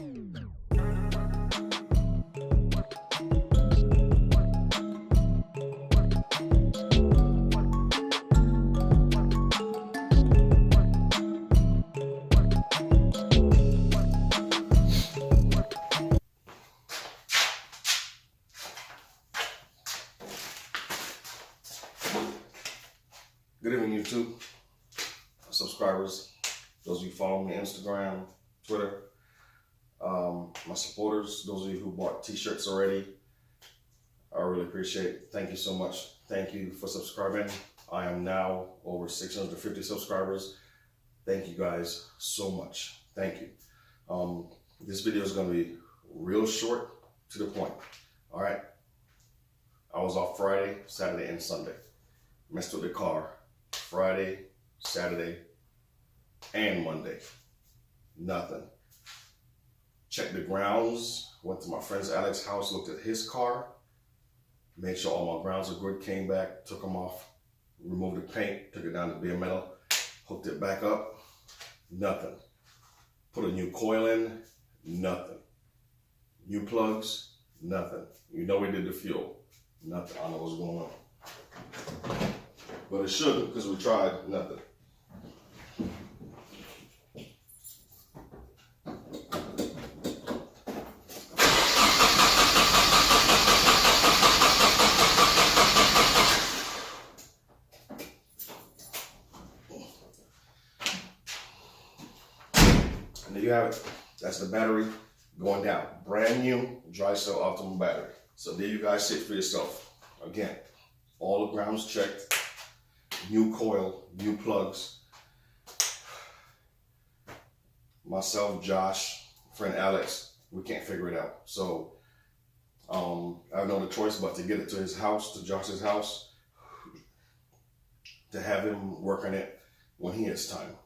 Good evening, YouTube subscribers, those of you following me on Instagram, Twitter, my supporters, those of you who bought t-shirts already. I really appreciate it. Thank you so much. Thank you for subscribing. I am now over 650 subscribers. Thank you guys so much. Thank you. This video is going to be real short, to the point. All right. I was off Friday, Saturday, and Sunday. Messed with the car Friday, Saturday, and Monday. Nothing. Checked the grounds. Went to my friend's Alex's house, looked at his car. Made sure all my grounds are good. Came back, took them off, removed the paint, took it down to bare metal, hooked it back up. Nothing. Put a new coil in. Nothing. New plugs. Nothing. You know we did the fuel. Nothing. I don't know what's going on. But it shouldn't, because we tried. Nothing. And there you have it. That's the battery going down. Brand new dry cell optimal battery. So there you guys see it for yourself. Again, all the grounds checked. New coil, new plugs. Myself, Josh, friend Alex, we can't figure it out. So I have no other choice but to get it to his house, to Josh's house, to have him work on it when he has time.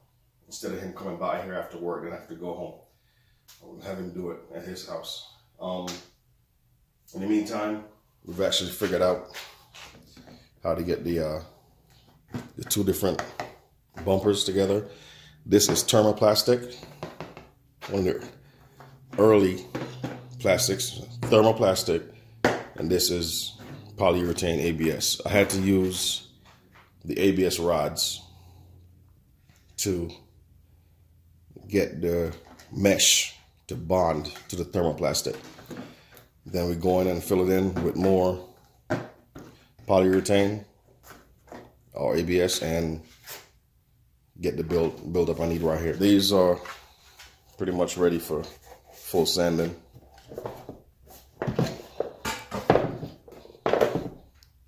Instead of him coming by here after work and I have to go home. I'll have him do it at his house. In the meantime, we've actually figured out how to get the two different bumpers together. This is thermoplastic, one of the early plastics, thermoplastic, and this is polyurethane ABS. I had to use the ABS rods to get the mesh to bond to the thermoplastic. Then we go in and fill it in with more polyurethane or ABS and get the build up I need right here. These are pretty much ready for full sanding.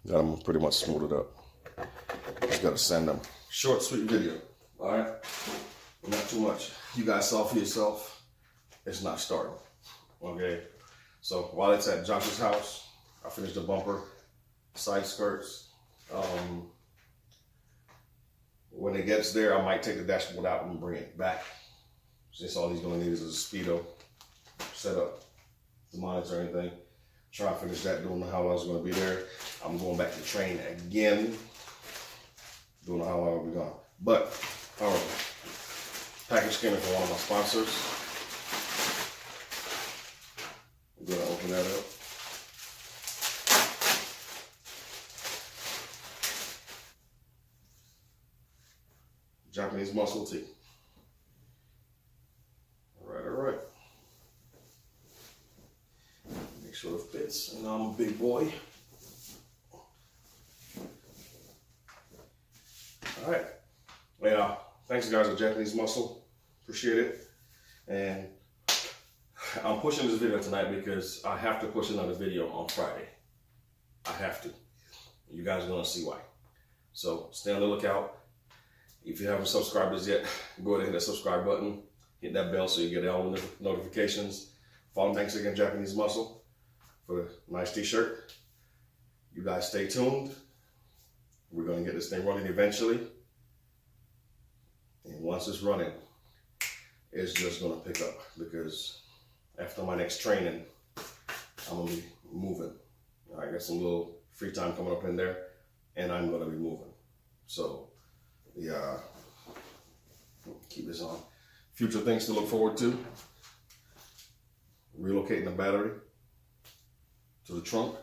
Got them pretty much smoothed up. Just gotta sand them. Short, sweet video. All right, not too much. You guys saw for yourself. It's not starting. Okay, so while it's at Josh's house, I finished the bumper, side skirts. When it gets there, I might take the dashboard out and bring it back. Since all he's gonna need is a speedo set up to monitor anything. Try to finish that, don't know how long it's gonna be there. I'm going back to train again. Don't know how long I'll be gone. But, all right, package came in from one of my sponsors. I'm gonna open that up. Japanese muscle tee. All right. Make sure it fits. And I'm a big boy. All right. Yeah. Thanks, guys, at Japanese Muscle. Appreciate it. And I'm pushing this video tonight because I have to push another video on Friday. I have to. You guys are gonna see why. So stay on the lookout. If you haven't subscribed as yet, go ahead and hit that subscribe button. Hit that bell so you get all the notifications. Follow me, thanks again, Japanese Muscle, for the nice t-shirt. You guys stay tuned. We're going to get this thing running eventually. And once it's running, it's just going to pick up. Because after my next training, I'm going to be moving. I got some little free time coming up in there. And I'm going to be moving. So, yeah, keep this on. Future things to look forward to. relocating the battery to the trunk.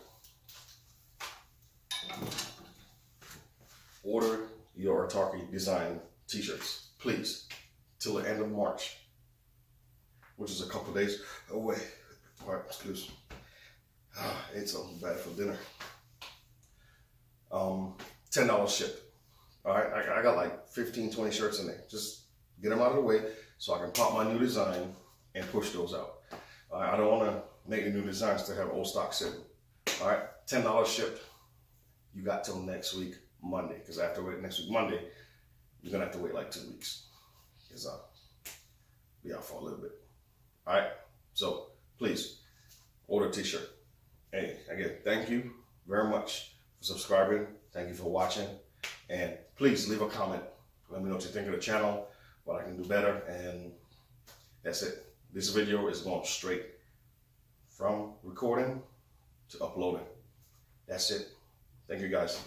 Order your Autarky design t-shirts, please, till the end of March, which is a couple of days away. All right, excuse me. I ate something bad for dinner. $10 shipped. All right, I got like 15, 20 shirts in there. Just get them out of the way so I can pop my new design and push those out. I don't want to make the new designs to have old stock sitting. All right, $10 shipped. You got till next week, Monday, because after next week, Monday, you're going to have to wait like 2 weeks, because I'll be out for a little bit. All right, so please order a t-shirt. Hey, again, thank you very much for subscribing. Thank you for watching. And please leave a comment. Let me know what you think of the channel, what I can do better. And that's it. This video is going straight from recording to uploading. That's it. Thank you, guys.